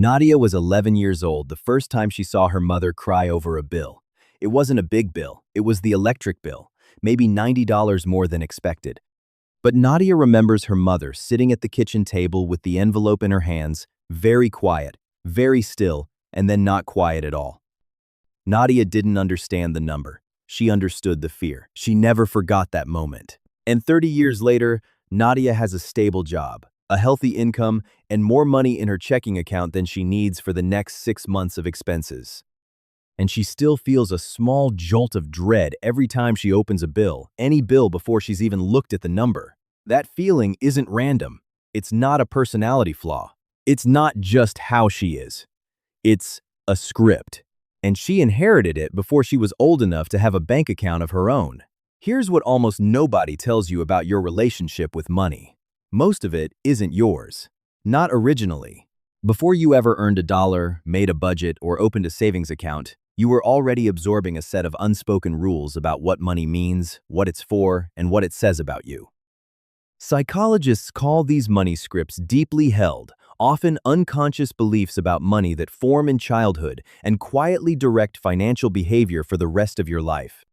Nadia was 11 years old the first time she saw her mother cry over a bill. It wasn't a big bill, it was the electric bill, maybe $90 more than expected. But Nadia remembers her mother sitting at the kitchen table with the envelope in her hands, very quiet, very still, and then not quiet at all. Nadia didn't understand the number. She understood the fear. She never forgot that moment. And 30 years later, Nadia has a stable job, a healthy income, and more money in her checking account than she needs for the next 6 months of expenses. And she still feels a small jolt of dread every time she opens a bill, any bill before she's even looked at the number. That feeling isn't random. It's not a personality flaw. It's not just how she is. It's a script. And she inherited it before she was old enough to have a bank account of her own. Here's what almost nobody tells you about your relationship with money. Most of it isn't yours. Not originally. Before you ever earned a dollar, made a budget, or opened a savings account, you were already absorbing a set of unspoken rules about what money means, what it's for, and what it says about you. Psychologists call these money scripts deeply held, often unconscious beliefs about money that form in childhood and quietly direct financial behavior for the rest of your life.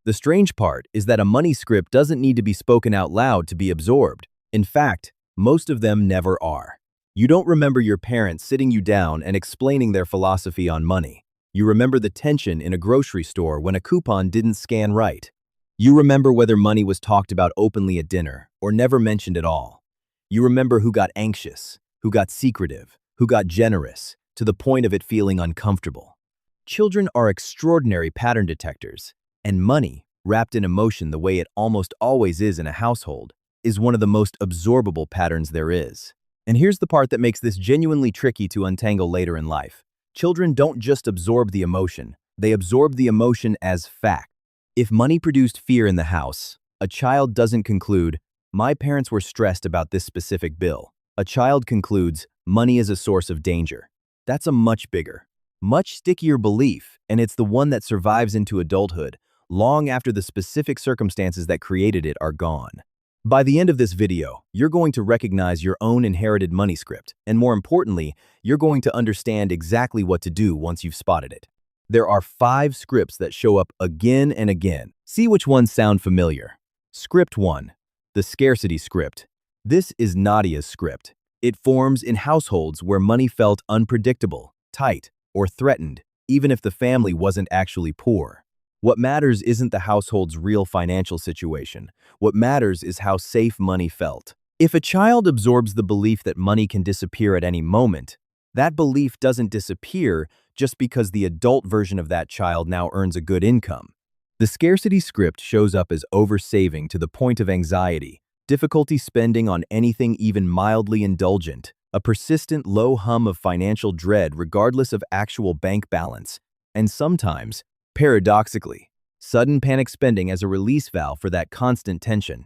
The strange part is that a money script doesn't need to be spoken out loud to be absorbed. In fact, most of them never are. You don't remember your parents sitting you down and explaining their philosophy on money. You remember the tension in a grocery store when a coupon didn't scan right. You remember whether money was talked about openly at dinner or never mentioned at all. You remember who got anxious, who got secretive, who got generous, to the point of it feeling uncomfortable. Children are extraordinary pattern detectors, and money, wrapped in emotion the way it almost always is in a household, is one of the most absorbable patterns there is. And here's the part that makes this genuinely tricky to untangle later in life. Children don't just absorb the emotion, they absorb the emotion as fact. If money produced fear in the house, a child doesn't conclude, "My parents were stressed about this specific bill." A child concludes, "Money is a source of danger." That's a much bigger, much stickier belief, and it's the one that survives into adulthood, long after the specific circumstances that created it are gone. By the end of this video, you're going to recognize your own inherited money script, and more importantly, you're going to understand exactly what to do once you've spotted it. There are 5 scripts that show up again and again. See which ones sound familiar. Script 1, the scarcity script. This is Nadia's script. It forms in households where money felt unpredictable, tight, or threatened, even if the family wasn't actually poor. What matters isn't the household's real financial situation. What matters is how safe money felt. If a child absorbs the belief that money can disappear at any moment, that belief doesn't disappear just because the adult version of that child now earns a good income. The scarcity script shows up as oversaving to the point of anxiety, difficulty spending on anything even mildly indulgent, a persistent low hum of financial dread regardless of actual bank balance, and sometimes, paradoxically, sudden panic spending as a release valve for that constant tension.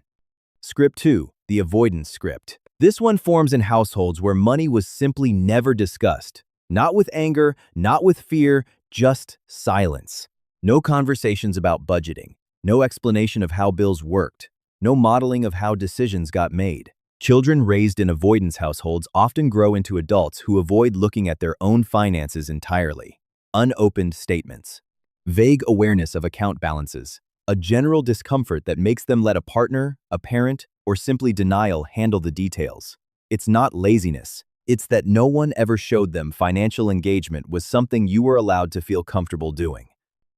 Script 2, the avoidance script. This one forms in households where money was simply never discussed. Not with anger, not with fear, just silence. No conversations about budgeting, no explanation of how bills worked, no modeling of how decisions got made. Children raised in avoidance households often grow into adults who avoid looking at their own finances entirely. Unopened statements. Vague awareness of account balances. A general discomfort that makes them let a partner, a parent, or simply denial handle the details. It's not laziness. It's that no one ever showed them financial engagement was something you were allowed to feel comfortable doing.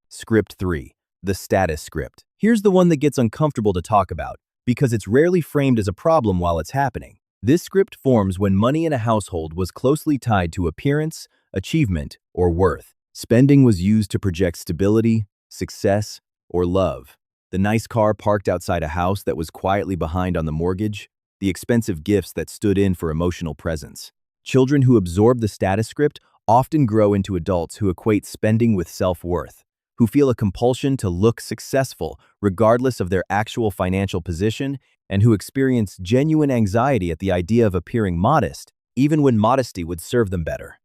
Script 3, the status script. Here's the one that gets uncomfortable to talk about, because it's rarely framed as a problem while it's happening. This script forms when money in a household was closely tied to appearance, achievement, or worth. Spending was used to project stability, success, or love. The nice car parked outside a house that was quietly behind on the mortgage, the expensive gifts that stood in for emotional presence. Children who absorb the status script often grow into adults who equate spending with self-worth, who feel a compulsion to look successful regardless of their actual financial position, and who experience genuine anxiety at the idea of appearing modest, even when modesty would serve them better.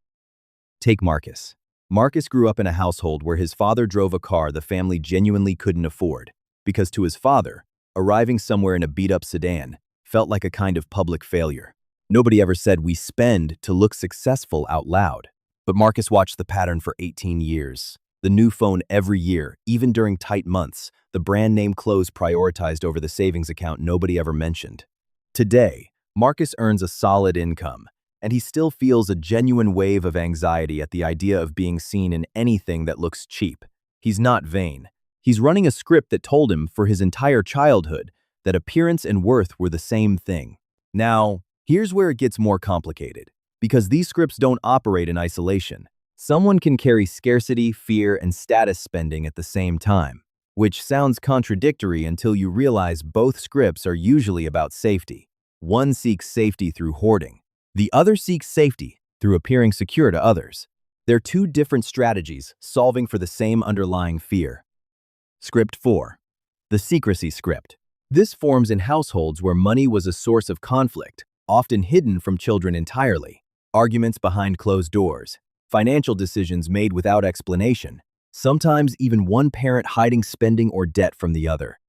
Take Marcus. Marcus grew up in a household where his father drove a car the family genuinely couldn't afford, because to his father, arriving somewhere in a beat-up sedan felt like a kind of public failure. Nobody ever said we spend to look successful out loud. But Marcus watched the pattern for 18 years. The new phone every year, even during tight months, the brand name clothes prioritized over the savings account nobody ever mentioned. Today, Marcus earns a solid income, and he still feels a genuine wave of anxiety at the idea of being seen in anything that looks cheap. He's not vain. He's running a script that told him for his entire childhood that appearance and worth were the same thing. Now, here's where it gets more complicated, because these scripts don't operate in isolation. Someone can carry scarcity, fear, and status spending at the same time, which sounds contradictory until you realize both scripts are usually about safety. One seeks safety through hoarding. The other seeks safety through appearing secure to others. They're two different strategies solving for the same underlying fear. Script 4. The secrecy script. This forms in households where money was a source of conflict, often hidden from children entirely. Arguments behind closed doors, financial decisions made without explanation, sometimes even one parent hiding spending or debt from the other.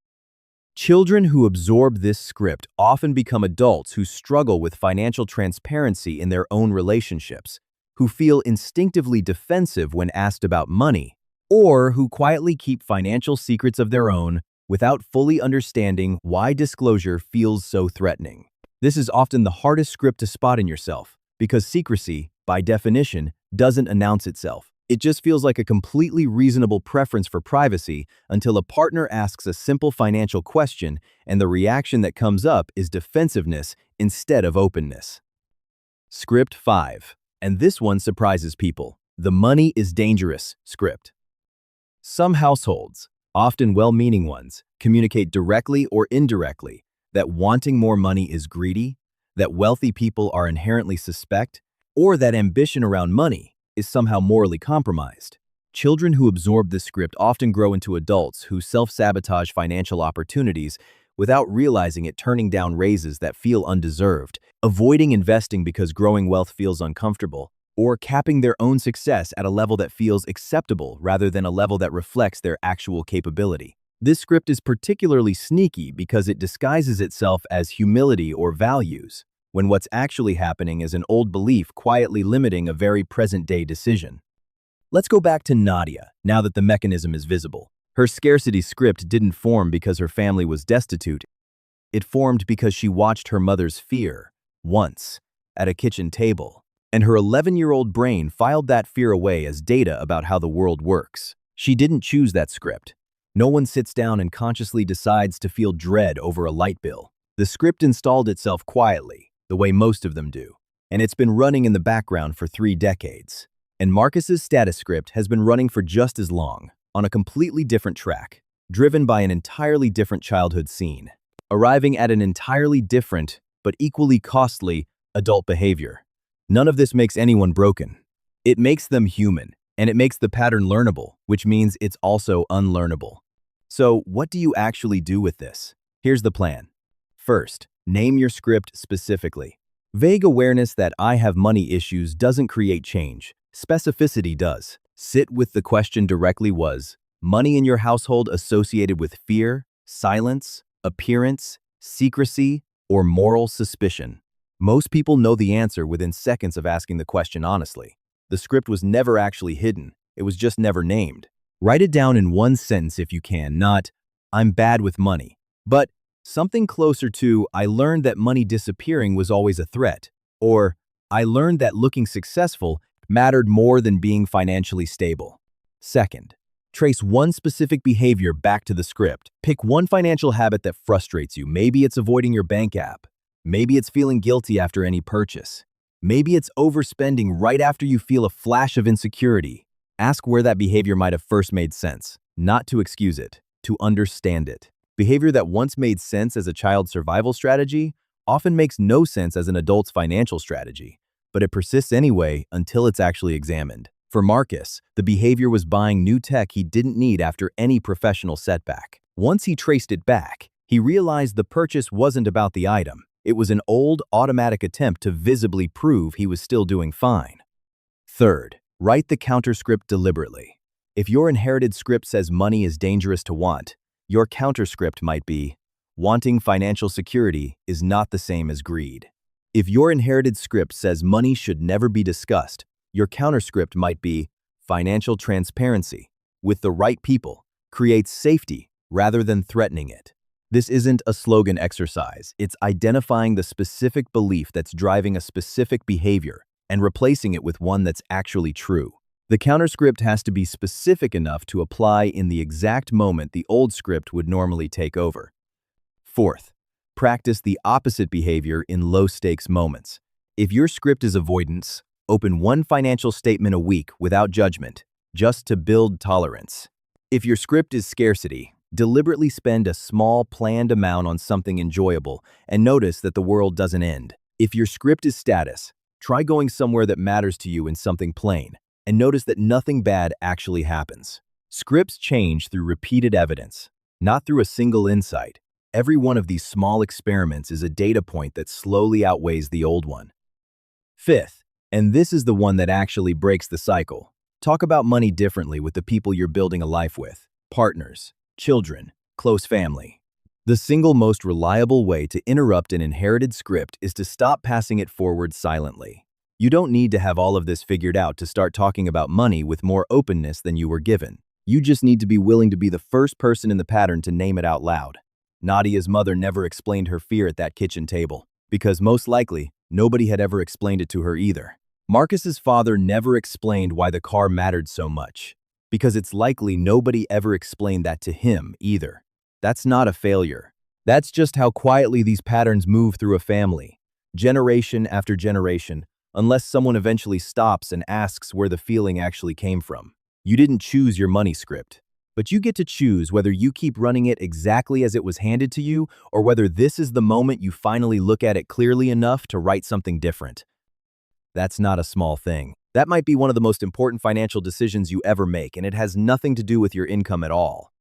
Children who absorb this script often become adults who struggle with financial transparency in their own relationships, who feel instinctively defensive when asked about money, or who quietly keep financial secrets of their own without fully understanding why disclosure feels so threatening. This is often the hardest script to spot in yourself, because secrecy, by definition, doesn't announce itself. It just feels like a completely reasonable preference for privacy until a partner asks a simple financial question and the reaction that comes up is defensiveness instead of openness. Script 5. And this one surprises people. The money is dangerous script. Some households, often well-meaning ones, communicate directly or indirectly that wanting more money is greedy, that wealthy people are inherently suspect, or that ambition around money is somehow morally compromised. Children who absorb this script often grow into adults who self-sabotage financial opportunities without realizing it, turning down raises that feel undeserved, avoiding investing because growing wealth feels uncomfortable, or capping their own success at a level that feels acceptable rather than a level that reflects their actual capability. This script is particularly sneaky because it disguises itself as humility or values, when what's actually happening is an old belief quietly limiting a very present-day decision. Let's go back to Nadia, now that the mechanism is visible. Her scarcity script didn't form because her family was destitute. It formed because she watched her mother's fear, once, at a kitchen table, and her 11-year-old brain filed that fear away as data about how the world works. She didn't choose that script. No one sits down and consciously decides to feel dread over a light bill. The script installed itself quietly, the way most of them do, and it's been running in the background for 3 decades. And Marcus's status script has been running for just as long, on a completely different track, driven by an entirely different childhood scene, arriving at an entirely different, but equally costly, adult behavior. None of this makes anyone broken. It makes them human, and it makes the pattern learnable, which means it's also unlearnable. So, what do you actually do with this? Here's the plan. First, name your script specifically. Vague awareness that I have money issues doesn't create change. Specificity does. Sit with the question directly: was money in your household associated with fear, silence, appearance, secrecy, or moral suspicion? Most people know the answer within seconds of asking the question honestly. The script was never actually hidden. It was just never named. Write it down in one sentence if you can, not, "I'm bad with money," but something closer to, "I learned that money disappearing was always a threat," or "I learned that looking successful mattered more than being financially stable." Second, trace one specific behavior back to the script. Pick one financial habit that frustrates you. Maybe it's avoiding your bank app. Maybe it's feeling guilty after any purchase. Maybe it's overspending right after you feel a flash of insecurity. Ask where that behavior might have first made sense, not to excuse it, to understand it. Behavior that once made sense as a child's survival strategy often makes no sense as an adult's financial strategy, but it persists anyway until it's actually examined. For Marcus, the behavior was buying new tech he didn't need after any professional setback. Once he traced it back, he realized the purchase wasn't about the item. It was an old, automatic attempt to visibly prove he was still doing fine. Third, write the counterscript deliberately. If your inherited script says money is dangerous to want, your counterscript might be, wanting financial security is not the same as greed. If your inherited script says money should never be discussed, your counterscript might be financial transparency. With the right people, creates safety rather than threatening it. This isn't a slogan exercise. It's identifying the specific belief that's driving a specific behavior and replacing it with one that's actually true. The counterscript has to be specific enough to apply in the exact moment the old script would normally take over. Fourth, practice the opposite behavior in low-stakes moments. If your script is avoidance, open one financial statement a week without judgment, just to build tolerance. If your script is scarcity, deliberately spend a small, planned amount on something enjoyable and notice that the world doesn't end. If your script is status, try going somewhere that matters to you in something plain, and notice that nothing bad actually happens. Scripts change through repeated evidence, not through a single insight. Every one of these small experiments is a data point that slowly outweighs the old one. Fifth, and this is the one that actually breaks the cycle, talk about money differently with the people you're building a life with: partners, children, close family. The single most reliable way to interrupt an inherited script is to stop passing it forward silently. You don't need to have all of this figured out to start talking about money with more openness than you were given. You just need to be willing to be the first person in the pattern to name it out loud. Nadia's mother never explained her fear at that kitchen table, because most likely, nobody had ever explained it to her either. Marcus's father never explained why the car mattered so much, because it's likely nobody ever explained that to him either. That's not a failure. That's just how quietly these patterns move through a family, generation after generation, unless someone eventually stops and asks where the feeling actually came from. You didn't choose your money script, but you get to choose whether you keep running it exactly as it was handed to you, or whether this is the moment you finally look at it clearly enough to write something different. That's not a small thing. That might be one of the most important financial decisions you ever make, and it has nothing to do with your income at all.